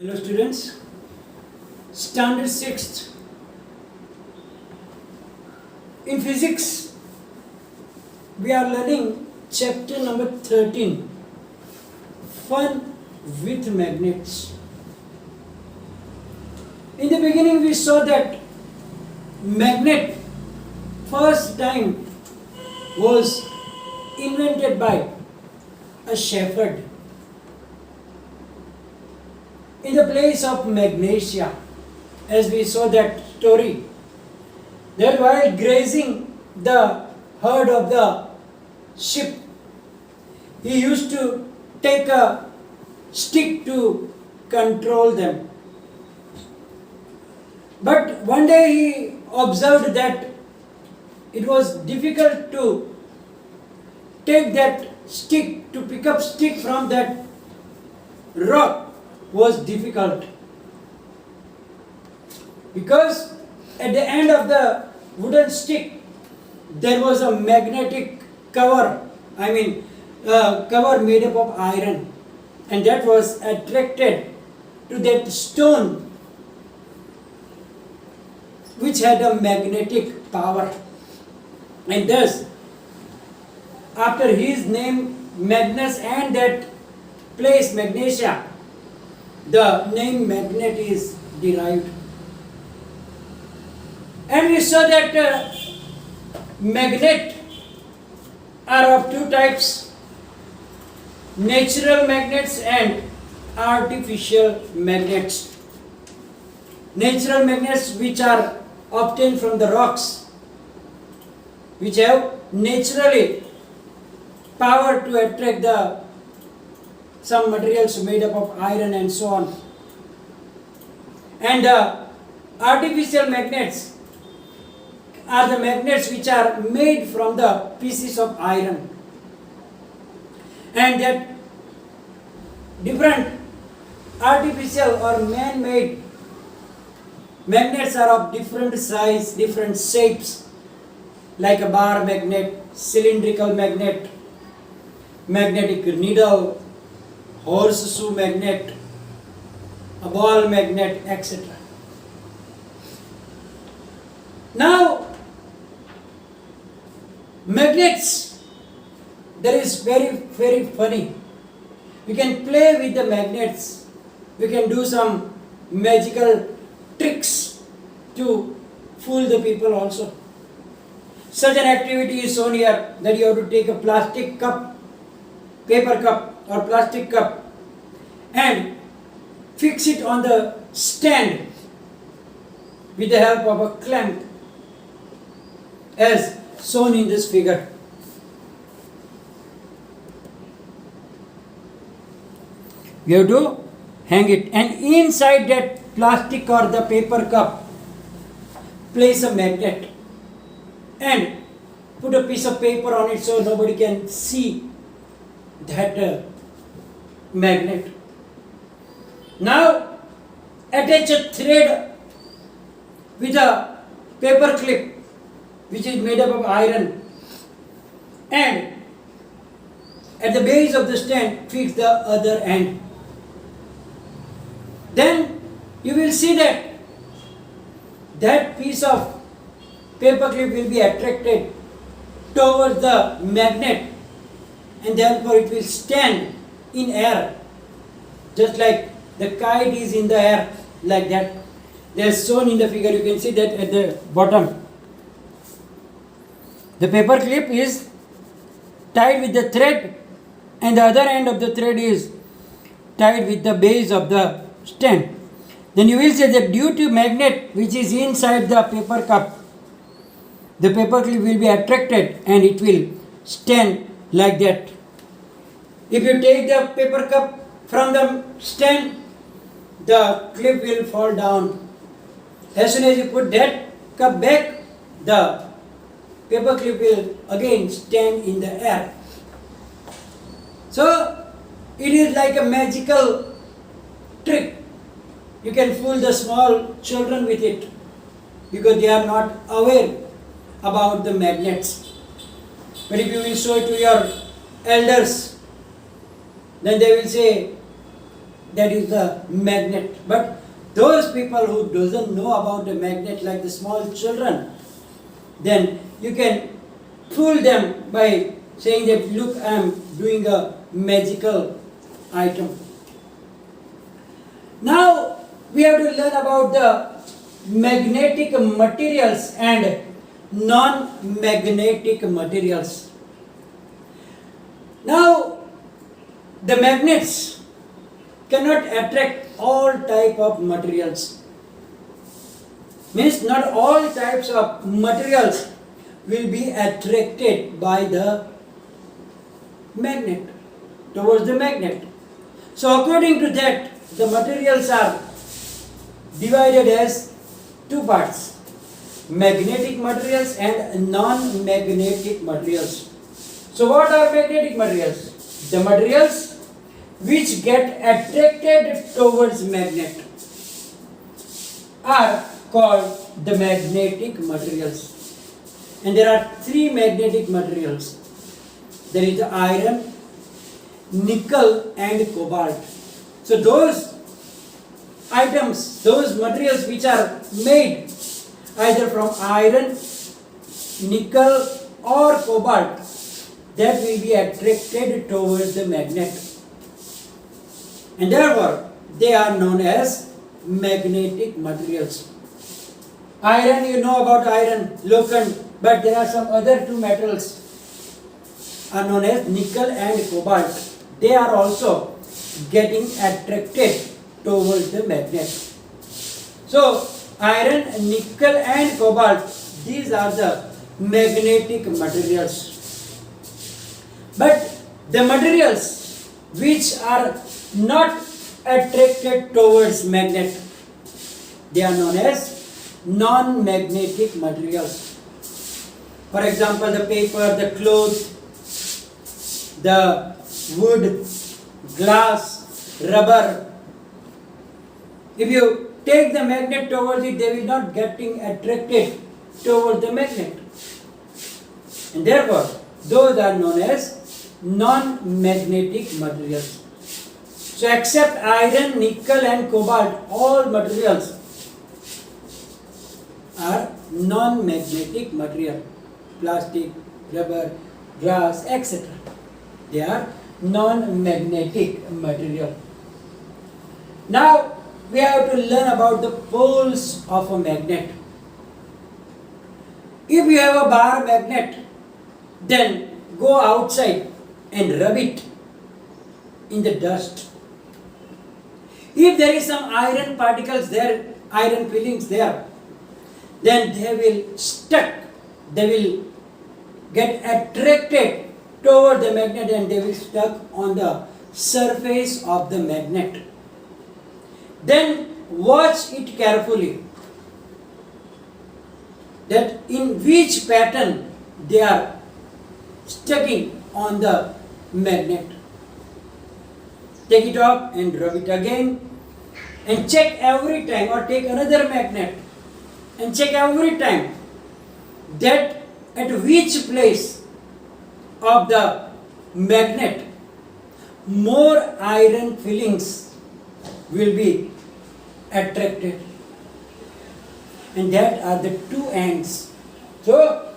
Hello students, standard 6th. In physics, we are learning chapter number 13, Fun with Magnets. In the beginning we saw that magnet first time was invented by a shepherd in the place of magnesia, as we saw that story, that while grazing the herd of the sheep, he used to take a stick to control them. But one day he observed that it was difficult to take that stick, to pick up stick from that rock was difficult, because at the end of the wooden stick there was a magnetic cover, cover made up of iron, and that was attracted to that stone which had a magnetic power. And thus, after his name Magnus and that place Magnesia, the name magnet is derived. And we saw that magnet are of two types: natural magnets and artificial magnets. Natural magnets, which are obtained from the rocks, which have naturally power to attract some materials made up of iron and so on. And the artificial magnets are the magnets which are made from the pieces of iron, and that different artificial or man-made magnets are of different size, different shapes, like a bar magnet, cylindrical magnet, magnetic needle, horseshoe magnet, a ball magnet, etc. Now, magnets, that is very funny. We can play with the magnets. We can do some magical tricks to fool the people also. Such an activity is shown here, that you have to take a plastic cup, paper cup or plastic cup, and fix it on the stand with the help of a clamp, as shown in this figure. You have to hang it, and inside that plastic or the paper cup place a magnet and put a piece of paper on it so nobody can see that magnet. Now attach a thread with a paper clip which is made up of iron, and at the base of the stand fix the other end. Then you will see that that piece of paper clip will be attracted towards the magnet, and therefore it will stand in air, just like the kite is in the air, like that. They are shown in the figure. You can see that at the bottom. The paper clip is tied with the thread, and the other end of the thread is tied with the base of the stand. Then you will say that due to magnet which is inside the paper cup, the paper clip will be attracted and it will stand like that. If you take the paper cup from the stand, the clip will fall down. As soon as you put that cup back, the paper clip will again stand in the air. So it is like a magical trick. You can fool the small children with it, because they are not aware about the magnets. But if you will show it to your elders, then they will say, that is the magnet. But those people who doesn't know about the magnet, like the small children, then you can fool them by saying that, look, I am doing a magical item. Now we have to learn about the magnetic materials and non-magnetic materials. Now the magnets cannot attract all type of materials. Means not all types of materials will be attracted by the magnet, towards the magnet. So according to that, the materials are divided as two parts: magnetic materials and non-magnetic materials. So what are magnetic materials? The materials which get attracted towards magnet are called the magnetic materials. And there are three magnetic materials. There is the iron, nickel and cobalt. So those items, those materials which are made either from iron, nickel or cobalt, that will be attracted towards the magnet. And therefore, they are known as magnetic materials. Iron, you know about iron, locant, but there are some other two metals are known as nickel and cobalt. They are also getting attracted towards the magnet. So, iron, nickel and cobalt, these are the magnetic materials. But the materials which are not attracted towards magnet, they are known as non-magnetic materials. For example, the paper, the cloth, the wood, glass, rubber. If you take the magnet towards it, they will not getting attracted towards the magnet. And therefore, those are known as non-magnetic materials. So except iron, nickel and cobalt, all materials are non-magnetic material. Plastic, rubber, glass, etc. They are non-magnetic material. Now we have to learn about the poles of a magnet. If you have a bar magnet, then go outside and rub it in the dust. If there is some iron particles there, iron fillings there, then they will stuck, they will get attracted toward the magnet and they will stuck on the surface of the magnet. Then watch it carefully that in which pattern they are sticking on the magnet. Take it off and rub it again and check every time, or take another magnet and check every time that at which place of the magnet more iron fillings will be attracted, and that are the two ends. So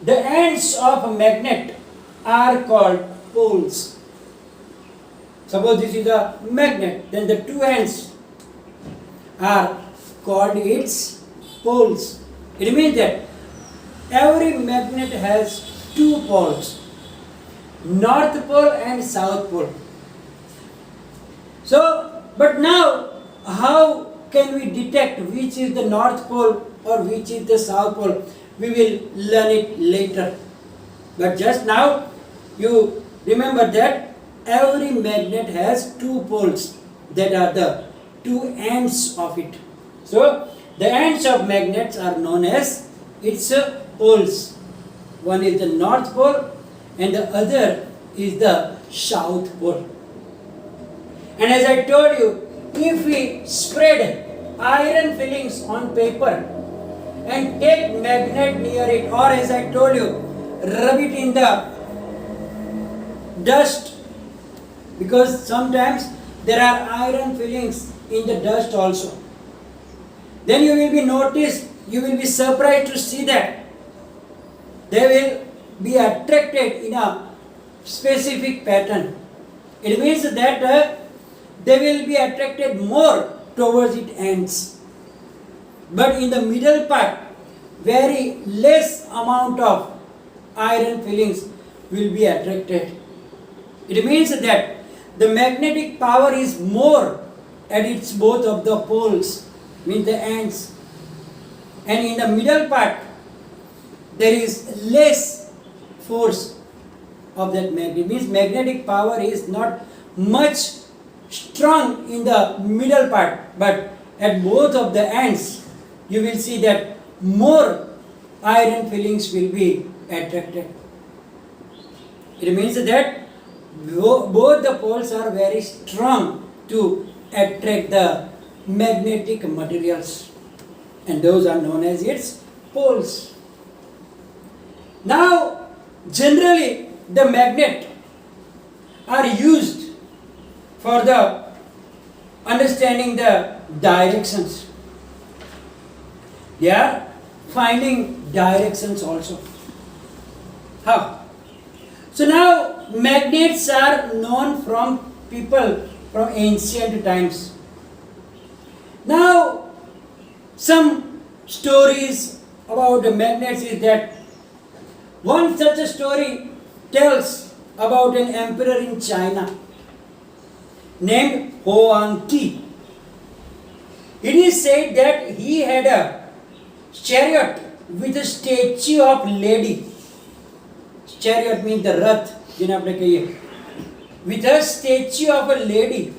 the ends of a magnet are called poles. Suppose this is a magnet, then the two ends are called its poles. It means that every magnet has two poles, north pole and south pole. So, but now how can we detect which is the north pole or which is the south pole? We will learn it later. But just now you remember that every magnet has two poles, that are the two ends of it. So the ends of magnets are known as its poles. One is the north pole and the other is the south pole. And as I told you, if we spread iron fillings on paper and take magnet near it, or as I told you, rub it in the dust, because sometimes there are iron fillings in the dust also. Then you will be surprised to see that they will be attracted in a specific pattern. It means that they will be attracted more towards its ends. But in the middle part, very less amount of iron fillings will be attracted. It means that the magnetic power is more at its both of the poles, means the ends. And in the middle part, there is less force of that magnet. Means magnetic power is not much strong in the middle part, but at both of the ends, you will see that more iron fillings will be attracted. It means that both the poles are very strong to attract the magnetic materials, and those are known as its poles. Now, generally, the magnet are used for the understanding the directions. They are finding directions also. How? So now magnets are known from people from ancient times. Now some stories about the magnets is that one such a story tells about an emperor in China named Huang Ti. It is said that he had a chariot with a statue of lady. Chariot means the rath, with a statue of a lady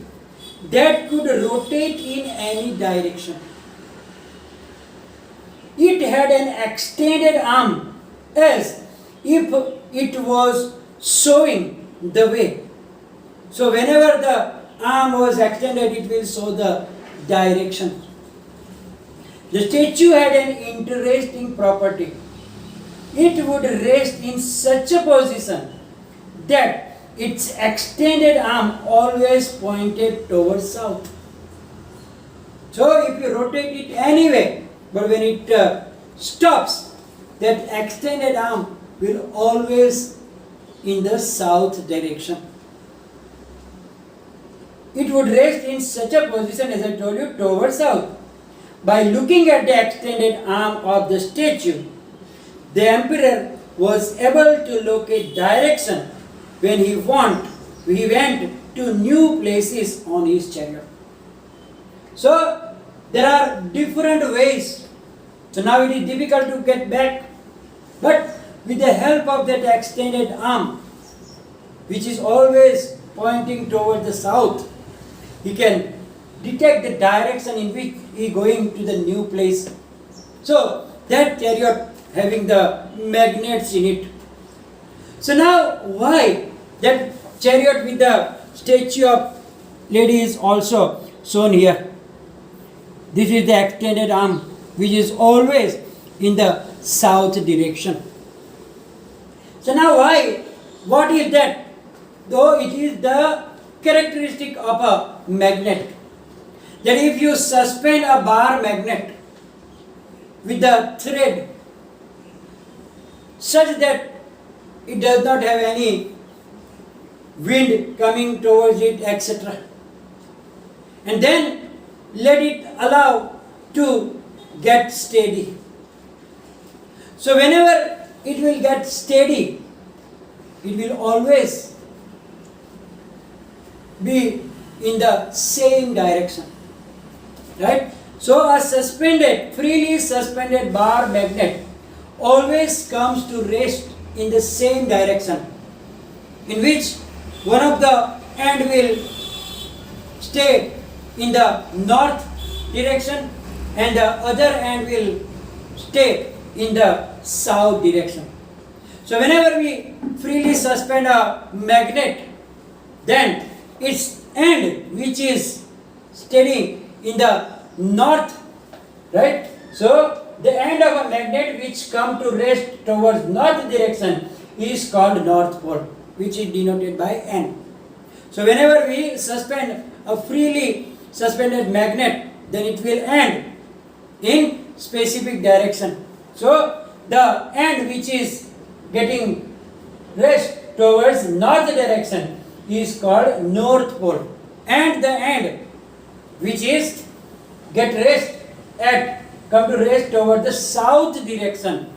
that could rotate in any direction. It had an extended arm as if it was showing the way. So whenever the arm was extended, it will show the direction. The statue had an interesting property. It would rest in such a position that its extended arm always pointed towards south. So if you rotate it anyway, but when it stops, that extended arm will always in the south direction. It would rest in such a position, as I told you, towards south. By looking at the extended arm of the statue, the emperor was able to locate direction when he went to new places on his chariot. So there are different ways. So now it is difficult to get back, but with the help of that extended arm, which is always pointing towards the south, he can detect the direction in which he is going to the new place. So that chariot having the magnets in it. So now why that chariot with the statue of lady is also shown here? This is the extended arm which is always in the south direction. So now why? What is that? Though it is the characteristic of a magnet, that if you suspend a bar magnet with the thread such that it does not have any wind coming towards it, etc., and then let it allow to get steady. So whenever it will get steady, it will always be in the same direction, right? So a freely suspended bar magnet always comes to rest in the same direction, in which one of the end will stay in the north direction and the other end will stay in the south direction. So whenever we freely suspend a magnet, then its end, which is steady in the north, right? So the end of a magnet which come to rest towards north direction is called north pole, which is denoted by N. So whenever we suspend a freely suspended magnet, then it will end in specific direction. So the end which is getting rest towards north direction is called north pole, and the end which is get rest at come to rest toward the south direction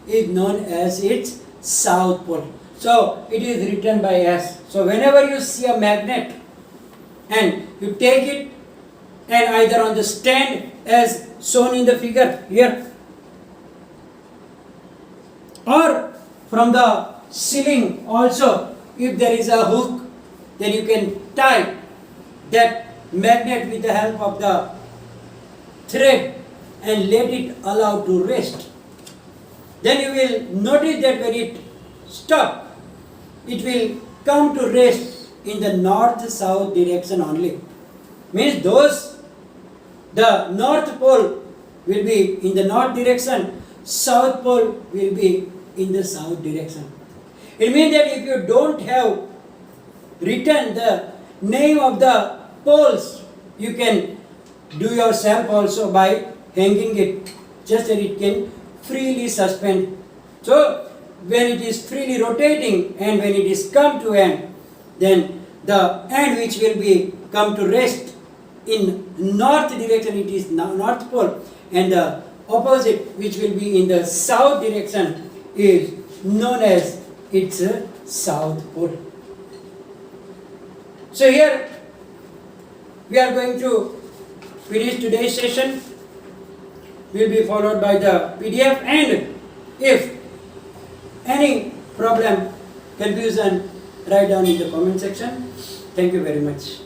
is known as its south pole. So it is written by S. So whenever you see a magnet and you take it and either on the stand as shown in the figure here, or from the ceiling also, if there is a hook, then you can tie that magnet with the help of the thread and let it allow to rest. Then you will notice that when it stops, it will come to rest in the north-south direction only. Means the north pole will be in the north direction, south pole will be in the south direction. It means that if you don't have written the name of the poles, you can do yourself also by hanging it, just that it can freely suspend. So when it is freely rotating and when it is come to end, then the end which will be come to rest in north direction, it is north pole, and the opposite which will be in the south direction is known as its south pole. So here we are going to finish today's session. Will be followed by the PDF, and if any problem, confusion, write down in the comment section. Thank you very much.